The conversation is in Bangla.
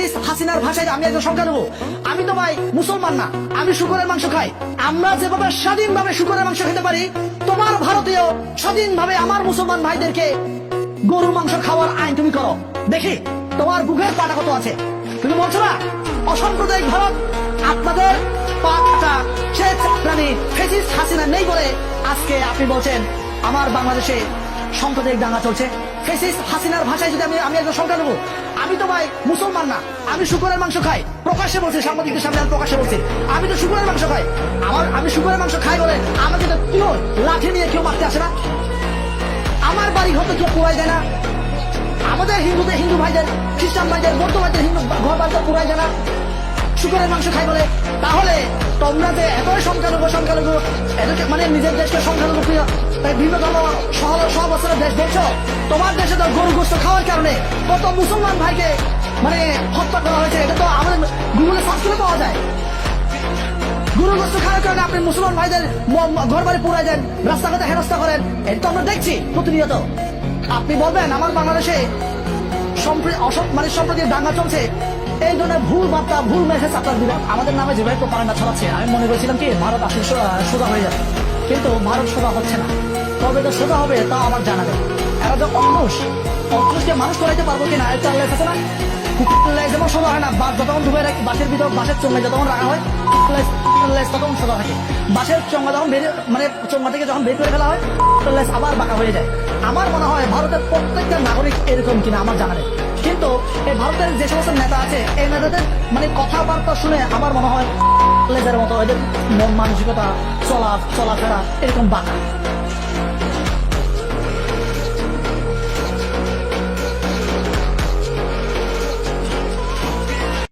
ফ্যাসিস্ট হাসিনার ভাষায় আমি একজন সংখ্যালঘু। আমি তো ভাই মুসলমান না, আমি শুকরের মাংস খাই। আমরা যেভাবে স্বাধীনভাবে শুকরের মাংস খেতে পারি, তোমার ভারতীয় স্বাধীনভাবে আমার মুসলমান ভাইদেরকে গরুর মাংস খাওয়ার আইন তুমি করো, দেখি তোমার বুকের পাটা কত আছে। তুমি বলছো না অসাম্প্রদায়িক ভারত, আপনাদের পাটা সে চাকরানি ফ্যাসিস্ট হাসিনা নেই বলে আজকে আপনি বলছেন আমার বাংলাদেশে সাম্প্রদায়িক দাঙ্গা চলছে। ফ্যাসিস্ট হাসিনার ভাষায় যদি আমি একজন সংখ্যালঘু, আমি তো ভাই মুসলমান না, আমি শুকরের মাংস খাই। প্রকাশ্যে বলছি, সাংবাদিকদের সামনে আমি প্রকাশ্যে বলছি আমি তো শুকরের মাংস খাই। আমি শুকরের মাংস খাই বলে আমাকে তো কেউ লাঠি নিয়ে কেউ মারতে আসে না, আমার বাড়ি ঘর তো কেউ পুরাই দেয় না, আমাদের হিন্দু ভাইদের, খ্রিস্টান ভাইদের, বৌদ্ধ ভাইদের হিন্দু ঘর বাড়ি তো পুরাই দেয় না শুকরের মাংস খাই বলে। তাহলে তোমরা যে এতই সংখ্যালঘু মানে নিজের দেশকে সংখ্যালঘু বিভিন্ন ধর্ম সহবস্থানের দেশ দেখছো, তোমার দেশে তো গরু গোস্ত খাওয়ার কারণে কত মুসলমান ভাইকে মানে হত্যা করা হয়েছে। এটা তো আমাদের গুগলে সার্চ করে পাওয়া যায়। গরু গোস্ত খাওয়ার কারণে আপনি মুসলমান ভাইদের ঘর বাড়ি পুরাই দেন, রাস্তাঘাটে হেনস্থা করেন, এটা তো আমরা দেখছি প্রতিনিয়ত। আপনি বলবেন আমার বাংলাদেশে সম্প্রতি দাঙ্গা চলছে, এই ধরনের ভুল বার্তা, ভুল মেসেজ আপনার দিবেন আমাদের নামে যেভাবে প্রপাগান্ডা ছড়াচ্ছে। আমি মনে করেছিলাম কি ভারত আসলে সোজা হয়ে যাবে, কিন্তু ভারত সোজা হচ্ছে না। তবে তো সোজা হবে তাও আমার জানা যায়। এরা যে অঙ্কুশকে মানুষ করাইতে পারবো কিনা এটা আল্লাহ আছে না। যেমন সোজা হয় না, বাস যতক্ষণ ডুবে রাখি বাসের ভিতর, বাসের চোঙে যতক্ষণ রাখা হয় তখন সোজা থাকে। বাসের চোঙা যখন মানে চোঙা থেকে যখন বের করে ফেলা হয় আবার বাঁকা হয়ে যায়। আমার মনে হয় ভারতের প্রত্যেকটা নাগরিক এরকম কিনা আমার জানা নেই, কিন্তু এই ভারতের যে সমস্ত নেতা আছে এই নেতাদের মানে কথাবার্তা শুনে আমার মনে হয় মতো এদের মন মানসিকতা চলাফেরা এরকম বাঁকা।